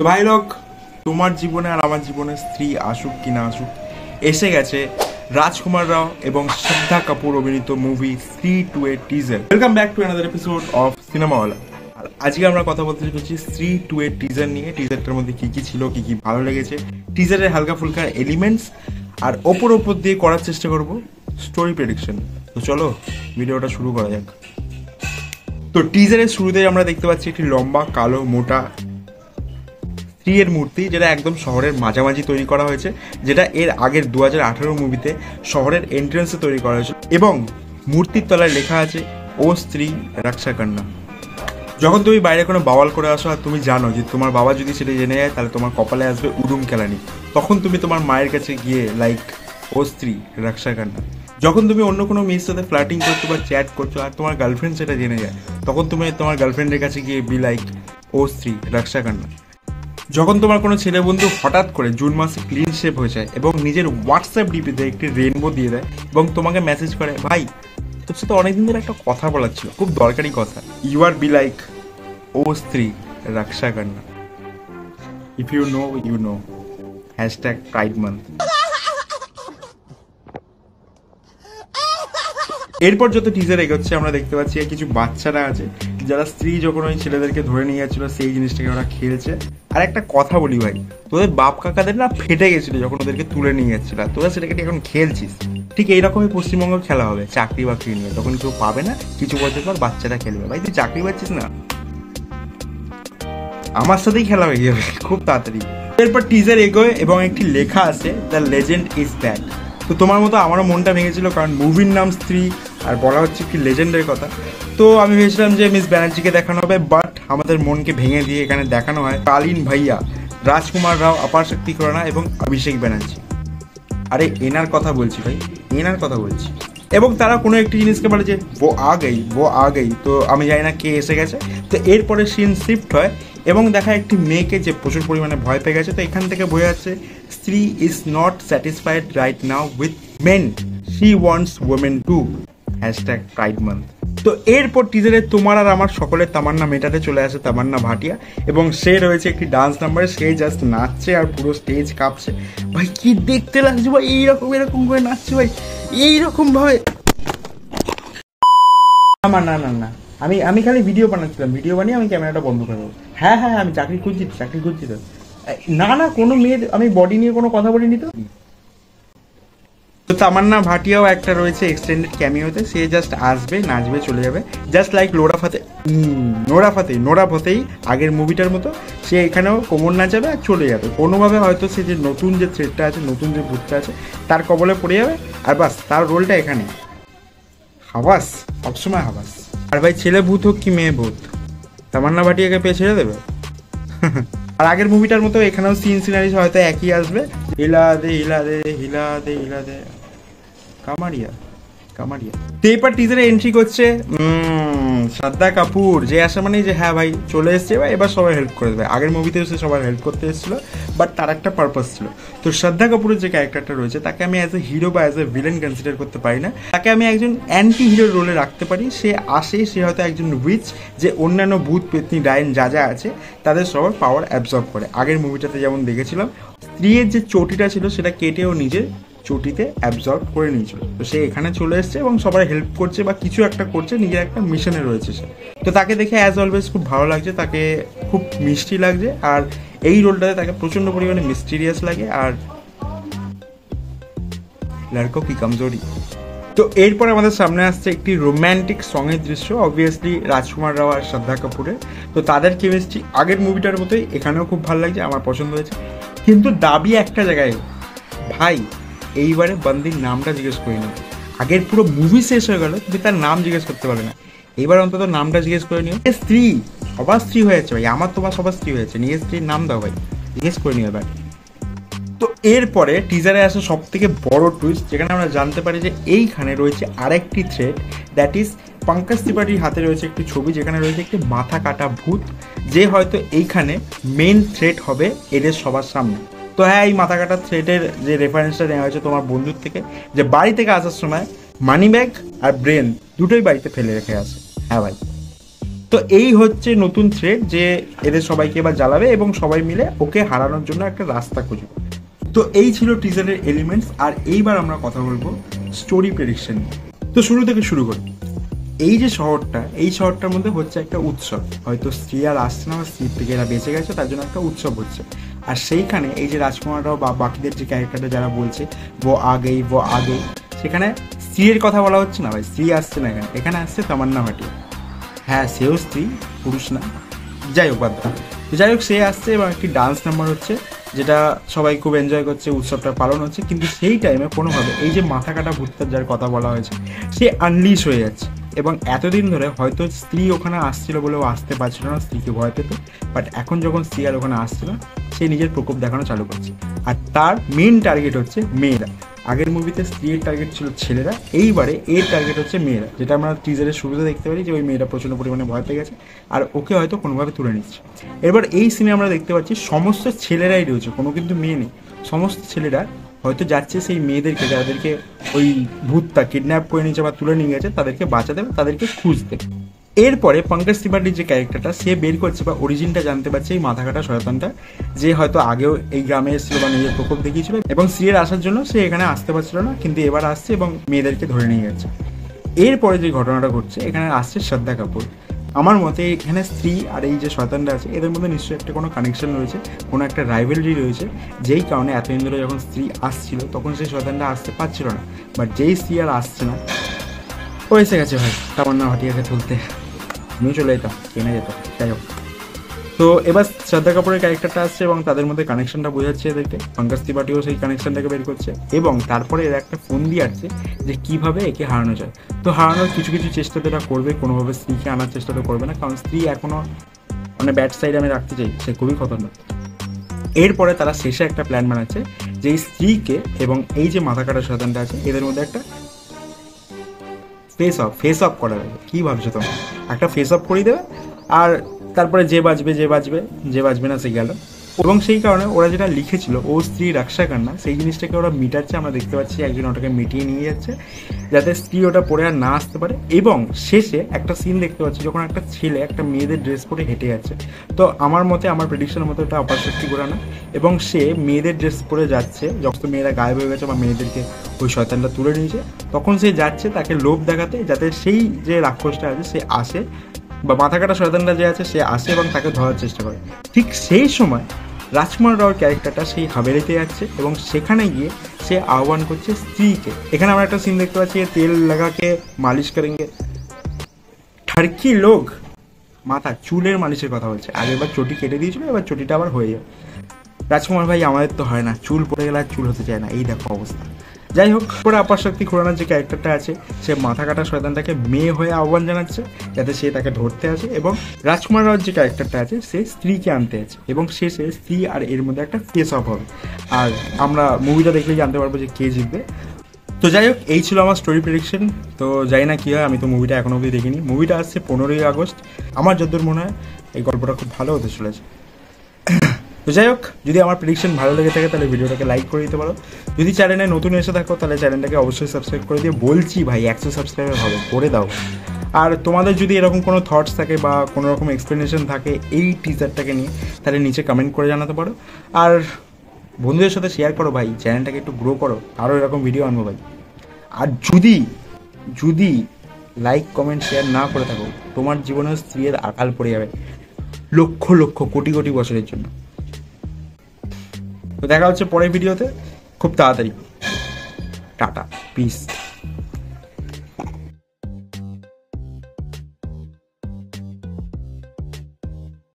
তো ভাই লোক, তোমার জীবনে আর আমার জীবনে স্ত্রী আসুক কি না আসুক, এসে গেছে রাজকুমার রাও এবং শ্রদ্ধা কাপুর অভিনীত মুভি স্ত্রী 2 এর teaser. Welcome back to another episode of Cinemawala. আর আজকে আমরা কথা বলতে চলেছি স্ত্রী 2 এর টিজার নিয়ে। টিজারটার মধ্যে কি কি ছিল, কি কি ভালো লেগেছে, টিজারের হালকা ফুলকা এলিমেন্টস, আর ওপর দিয়ে করার চেষ্টা করব স্টোরি প্রেডিকশন। তো চলো ভিডিওটা শুরু করা যাক। তো টিজারের শুরুতেই আমরা দেখতে পাচ্ছি একটি লম্বা কালো মোটা স্ত্রীর মূর্তি, যেটা একদম শহরের মাঝামাঝি তৈরি করা হয়েছে, যেটা এর আগের 2018 মুভিতে শহরের এন্ট্রান্সে তৈরি করা হয়েছে। এবং মূর্তির তলায় লেখা আছে ও স্ত্রী রক্ষা কন্যা। যখন তুমি বাইরে কোনো বাওয়াল করে আসো আর তুমি জানো যে তোমার বাবা যদি সেটা জেনে যায় তাহলে তোমার কপালে আসবে উডুম কেলানি, তখন তুমি তোমার মায়ের কাছে গিয়ে লাইক ও স্ত্রী রক্ষা কন্যা। যখন তুমি অন্য কোনো মেয়ের সাথে ফ্লার্টিং করছো বা চ্যাট করছো আর তোমার গার্লফ্রেন্ড সেটা জেনে যায়, তখন তুমি তোমার গার্লফ্রেন্ডের কাছে গিয়ে বি লাইক ও স্ত্রী রক্ষা কন্যা। যখন তোমার কোনো ছেলে বন্ধু হঠাৎ করে জুন মাসে ক্লিন শেপ হয়ে যায় এবং নিজের হোয়াটসঅ্যাপ ডিপিতে একটি রেনবো দিয়ে দেয় এবং তোমাকে মেসেজ করে, ভাই তোর সাথে অনেকদিন ধরে একটা কথা বলার ছিল, খুব দরকারি কথা, ইউ আর বি লাইক ও স্ত্রী রক্ষা কন্যা। If you know you know, hashtag pride month. এরপর যত টিজার এগোচ্ছে আমরা দেখতে পাচ্ছি কিছু বাচ্চারা আছে যারা স্ত্রী যখন ওই ছেলেদেরকে ধরে নিয়ে যাচ্ছিল সেই জিনিসটাকে ওরা খেলছে। আর একটা কথা বলি ভাই, তোদের বাপ কাকাদের না ফেটে গেছিল যখন ওদেরকে তুলে নিয়ে যাচ্ছিল, তোরা সেটাকে এখন খেলছিস। ঠিক এইরকমই পশ্চিমবঙ্গ খেলা হবে চাকরি বাকরি নিয়ে, তখন কেউ পাবে না, কিছু বছর পর বাচ্চারা খেলবে। ভাই তুই চাকরি পাচ্ছিস না, আমার সাথেই খেলা হয়ে যাবে খুব তাড়াতাড়ি। এরপর টিজার এগোয় এবং একটি লেখা আছে দ্য লেজেন্ড ইজ ব্যাক। তো তোমার মতো আমারও মনটা ভেঙেছিল, কারণ মুভির নাম স্ত্রী আর বলা হচ্ছে একটি লেজেন্ডের কথা। তো আমি ভেবেছিলাম যে মিস ব্যানার্জিকে দেখানো হবে, বাট আমাদের মনকে ভেঙে দিয়ে এখানে দেখানো হয় কালীন ভাইয়া, রাজকুমার রাও, অপার শক্তি খুরানা এবং অভিষেক ব্যানার্জি। আরে এনার কথা বলছি ভাই, এনার কথা বলছি। এবং তারা কোনো একটি জিনিসকে বলে যে ও আ গই, তো আমি জানি না কে এসে গেছে। তো এরপরে সিন শিফট হয় এবং দেখা একটি মেয়েকে যে প্রচুর পরিমাণে ভয় পেয়ে গেছে। তো এখান থেকে বোঝা যাচ্ছে Stree is not satisfied right now with men, she wants women too, hashtag pride month. তো এরপর টিজারে তোমার আর আমার সকলের তামান্না মেটাতে চলে আসে তামান্না ভাটিয়া, এবং সে রয়েছে একটি ডান্স নাম্বারে, সে জাস্ট নাচছে আর পুরো স্টেজ কাঁপছে। ভাই কি দেখতে লাগছে ভাই, এইরকম এরকম করে নাচছে ভাই, এইরকম ভাবে। আমার না না না, আমি খালি ভিডিও বানাচ্ছিলাম, ভিডিও বানিয়ে আমি ক্যামেরাটা বন্ধ করে দেবো। হ্যাঁ হ্যাঁ আমি চাকরি খুঁজছি তো। না না কোনো মেয়ের আমি বডি নিয়ে কোনো কথা বলিনি তো। তো তামান্না ভাটিয়াও একটা রয়েছে এক্সটেন্ডেড ক্যামিওতে, সে জাস্ট আসবে, নাচবে, চলে যাবে, জাস্ট লাইক নোরা ফতেই আগের মুভিটার মতো। সে এখানেও কোমর নাচাবে আর চলে যাবে কোনোভাবে, হয়তো সে যে নতুন যে থ্রেডটা আছে, নতুন যে ভূতটা আছে তার কবলে পড়ে যাবে, আর বাস তার রোলটা এখানে হাবাস, সবসময় হাবাস। আর ভাই ছেলে ভূত হোক কি মেয়ে ভূত, তামান্না ভাটিয়াকে পেয়ে ছেড়ে দেবে। আর আগের মুভিটার মতো এখানেও সিনারিজ হয়তো একই আসবে, হিলা দে কামারিয়া। তো এরপর টিজারে এন্ট্রি করছে শ্রদ্ধা কাপুর, যে আসা মানে যে হ্যাঁ ভাই চলে এসছে ভাই, এবার সবাই হেল্প করে দেবে। আগের মুভিতেও সে সবার হেল্প করতে এসেছিল, বাট তার একটা পারপাস ছিল। তো শ্রদ্ধা কাপুরের যে ক্যারেক্টারটা রয়েছে তাকে আমি অ্যাজ এ হিরো বা অ্যাজ এ ভিলেন কনসিডার করতে পারি না, তাকে আমি একজন অ্যান্টি হিরোর রোলে রাখতে পারি। সে আসে, সে হয়তো একজন উইচ, যে অন্যান্য ভূত পেতনি ডাইন যা যা আছে তাদের সবার পাওয়ার অ্যাবজর্ব করে। আগের মুভিটাতে যেমন দেখেছিলাম স্ত্রীর যে চটিটা ছিল সেটা কেটে ও নিজের চটিতে অ্যাবজর্ব করে নিয়েছিল। তো সে এখানে চলে এসছে এবং সবাই হেল্প করছে বা কিছু একটা করছে, নিজের একটা মিশনে রয়েছে সে। তো তাকে দেখে অ্যাজ অলওয়েজ খুব ভালো লাগছে, তাকে খুব মিষ্টি লাগছে, আর এই রোলটাতে তাকে প্রচণ্ড পরিমাণে মিস্টিরিয়াস লাগে। আর লড়কো কি কমজোরি। তো এরপর আমাদের সামনে আসছে একটি রোম্যান্টিক সঙের দৃশ্য, অবভিয়াসলি রাজকুমার রাও আর শ্রদ্ধা কাপুরের। তো তাদের কেমিস্ট্রি আগের মুভিটার মতোই, এখানেও খুব ভালো লাগছে, আমার পছন্দ হয়েছে। কিন্তু দাবি একটা জায়গায়, ভাই এইবারে বন্দির নামটা জিজ্ঞেস করি না। আগের পুরো মুভি শেষ হয়ে গেল তুমি তার নাম জিজ্ঞেস করতে পারবে না, এবার অন্তত নামটা জিজ্ঞেস করে নিও। স্ত্রী সবার স্ত্রী হয়েছে ভাই, আমার তোমার সবার স্ত্রী হয়েছে, নিজের স্ত্রীর নাম দাও ভাই, জিজ্ঞেস করে নিও এবার। তো এরপরে টিজারে আসে সব থেকে বড় টুইস্ট, যেখানে আমরা জানতে পারি যে এইখানে রয়েছে আরেকটি থ্রেড, দ্যাট ইজ পঙ্কজ ত্রিপাঠীর হাতে রয়েছে একটি ছবি, যেখানে রয়েছে একটি মাথা কাটা ভূত, যে হয়তো এইখানে মেন থ্রেড হবে এদের সবার সামনে। তো হ্যাঁ, এই মাথা কাটা থ্রেডের যে রেফারেন্সটা নেওয়া হয়েছে তোমার বন্ধুর থেকে, যে বাড়ি থেকে আসার সময় মানি ব্যাগ আর ব্রেন দুটোই বাড়িতে ফেলে রেখে আসে। হ্যাঁ ভাই, তো এই হচ্ছে নতুন থ্রেড যে এদের সবাইকে এবার জ্বালাবে এবং সবাই মিলে ওকে হারানোর জন্য একটা রাস্তা খুঁজবে। তো এই ছিল টিজারের এলিমেন্টস। আর এইবার আমরা কথা বলবো স্টোরি প্রেডিকশন। তো শুরু থেকে শুরু করি। এই যে শহরটা, এই শহরটার মধ্যে হচ্ছে একটা উৎসব, হয়তো স্ত্রী আর আসছে না বা স্ত্রীর থেকে এরা বেঁচে গেছে তার জন্য একটা উৎসব হচ্ছে। আর সেইখানে এই যে রাজকুমাররাও বা বাকিদের যে ক্যারেক্টারটা যারা বলছে ও আগেই, সেখানে স্ত্রীর কথা বলা হচ্ছে না ভাই, স্ত্রী আসছে না এখানে, এখানে আসছে তামান্না ভাটিয়া। হ্যাঁ সেও স্ত্রী, পুরুষ না, যাই হোক বাদ দাও। যাই হোক সে আসছে এবং একটি ডান্স নাম্বার হচ্ছে যেটা সবাই খুব এনজয় করছে, উৎসবটা পালন হচ্ছে। কিন্তু সেই টাইমে কোনোভাবে এই যে মাথা কাটা ভূতটার যার কথা বলা হয়েছে সে আনলিশ হয়ে যাচ্ছে। এবং এতদিন ধরে হয়তো স্ত্রী ওখানে আসছিল বলে ও আসতে পারছিল না, স্ত্রীকে ভয় পেত। বাট এখন যখন স্ত্রী আর ওখানে আসছিল সে নিজের প্রকোপ দেখানো চালু করছে। আর তার মেন টার্গেট হচ্ছে মেয়েরা। আগের মুভিতে স্ত্রীর টার্গেট ছিল ছেলেরা, এইবারে এর টার্গেট হচ্ছে মেয়েরা, যেটা আমরা টিজারের শুরুতে দেখতে পারি যে ওই মেয়েরা প্রচণ্ড পরিমাণে ভয় পেয়ে গেছে আর ওকে হয়তো কোনোভাবে তুলে নিচ্ছে। এবার এই সিনে আমরা দেখতে পাচ্ছি সমস্ত ছেলেরাই রয়েছে, কোনো কিন্তু মেয়ে নেই। সমস্ত ছেলেরা হয়তো যাচ্ছে সেই মেয়েদেরকে, যাদেরকে ওই ভূতটা কিডন্যাপ করে নিয়েছে বা তুলে নিয়ে গেছে, তাদেরকে বাঁচাতে বা তাদেরকে খুঁজতে। এরপরে পঙ্কজ ত্রিপাঠীর যে ক্যারেক্টারটা সে বের করছে বা অরিজিনটা জানতে পারছে এই মাথা কাটা শয়তানটা, যে হয়তো আগেও এই গ্রামে এসেছিল বা নিজের প্রকোপ দেখিয়েছিল এবং সিয়ের আসার জন্য সে এখানে আসতে পারছিল না, কিন্তু এবার আসছে এবং মেয়েদেরকে ধরে নিয়ে যাচ্ছে। এরপরে যে ঘটনাটা ঘটছে, এখানে আসছে শ্রদ্ধা কাপুর। আমার মতে এখানে স্ত্রী আর এই যে শয়তানটা আছে এদের মধ্যে নিশ্চয়ই একটা কোনো কানেকশন রয়েছে, কোনো একটা রাইভেলরি রয়েছে, যেই কারণে এতদিন ধরে যখন স্ত্রী আসছিল তখন সেই শয়তানটা আসতে পারছিল না। বাট যেই স্ত্রী আর আসছে না, ও এসে গেছে ভাই তামান্না ভাটিয়াকে তুলতে, আমিও চলে যেতাম, কেনা যেত। যাই হোক, তো এবার শ্রদ্ধা কাপুরের ক্যারেক্টারটা আসছে এবং তাদের মধ্যে কানেকশনটা বোঝাচ্ছে এদেরকে। পঙ্কজ ত্রিপাঠীও সেই কানেকশনটাকে বের করছে এবং তারপরে এরা একটা ফোন দিয়ে আসছে যে কীভাবে একে হারানো যায়। তো হারানোর কিছু কিছু চেষ্টা তো এরা করবে, কোনোভাবে স্ত্রীকে আনার চেষ্টা তো করবে না, কারণ স্ত্রী এখনও মানে ব্যাড সাইড আমি রাখতে চাই, সে খুবই খতরনাক। এরপরে তারা শেষে একটা প্ল্যান বানাচ্ছে যে এই স্ত্রীকে এবং এই যে মাথা কাটা শয়তানটা আছে এদের মধ্যে একটা ফেস অফ করা যাবে। কী ভাবছো তোমরা? একটা ফেস অফ করিয়ে দেবে আর তারপরে যে বাজবে না সে গেল। এবং সেই কারণে ওরা যেটা লিখেছিল ও স্ত্রী রাক্ষা কান্না, সেই জিনিসটাকে ওরা মিটাচ্ছে। আমরা দেখতে পাচ্ছি একজন ওটাকে মিটিয়ে নিয়ে যাচ্ছে যাতে স্ত্রী ওটা পরে আর না আসতে পারে। এবং শেষে একটা সিন দেখতে পাচ্ছি যখন একটা ছেলে একটা মেয়েদের ড্রেস পরে হেঁটে যাচ্ছে। তো আমার মতে, আমার প্রেডিকশনের মতো এটা অপারশক্তি ঘোরানো, এবং সে মেয়েদের ড্রেস পরে যাচ্ছে যখন মেয়েরা গায়েব হয়ে গেছে বা মেয়েদেরকে ওই শয়তানটা তুলে নিয়েছে, তখন সে যাচ্ছে তাকে লোভ দেখাতে যাতে সেই যে রাক্ষসটা আছে সে আসে বা মাথা কাটা শয়তানটা যে আছে সে আসে এবং তাকে ধরার চেষ্টা করে। ঠিক সেই সময় রাজকুমার রাওর ক্যারেক্টারটা সেই হাভেলিতে যাচ্ছে এবং সেখানে গিয়ে সে আহ্বান করছে স্ত্রীকে। এখানে আমরা একটা সিন দেখতে পাচ্ছি, তেল লাগাকে মালিশ করেঙ্গে, ঠারকি লোক, মাথা চুলের মালিশের কথা বলছে। আগেরবার চটি কেটে দিয়েছিল, এবার চটিটা আবার হয়ে যাবে। রাজকুমার ভাই আমাদের তো হয় না, চুল পড়ে গেলে আর চুল হতে চায় না, এই দেখো অবস্থা। যাই হোক, পরে আপারশক্তি খুরানোর যে ক্যারেক্টারটা আছে সে মাথা কাটা শয়তানটাকে মেয়ে হয়ে আহ্বান জানাচ্ছে যাতে সে তাকে ধরতে আসে, এবং রাজকুমার রাওর যে ক্যারেক্টারটা আছে সে স্ত্রীকে আনতে আছে, এবং শেষে স্ত্রী আর এর মধ্যে একটা ফেস অফ হবে। আর আমরা মুভিটা দেখলেই জানতে পারবো যে কে জিতবে। তো যাই হোক, এই ছিল আমার স্টোরি প্রেডিকশন। তো জানি না কী হয়, আমি তো মুভিটা এখনো অবধি দেখিনি। মুভিটা আসছে 15ই আগস্ট। আমার যতদূর মনে হয় এই গল্পটা খুব ভালো হতে চলেছে। তো যাই হোক, যদি আমার প্রেডিকশন ভালো লেগে থাকে তাহলে ভিডিওটাকে লাইক করে দিতে পারো। যদি চ্যানেলে নতুন এসে থাকো তাহলে চ্যানেলটাকে অবশ্যই সাবস্ক্রাইব করে দিয়ে, বলছি ভাই 100 সাবস্ক্রাইবার হবে, করে দাও। আর তোমাদের যদি এরকম কোনো থটস থাকে বা কোনো রকম এক্সপ্লেনেশন থাকে এই টিজারটাকে নিয়ে, তাহলে নিচে কমেন্ট করে জানাতে পারো। আর বন্ধুদের সাথে শেয়ার করো ভাই, চ্যানেলটাকে একটু গ্রো করো, আরও এরকম ভিডিও আনবো ভাই। আর যদি লাইক কমেন্ট শেয়ার না করে থাকো, তোমার জীবনেও স্ত্রীর আকাল পড়ে যাবে লক্ষ লক্ষ কোটি কোটি বছরের জন্য। তো দেখা হচ্ছে পরের ভিডিওতে খুব তাড়াতাড়ি। Tata, piece.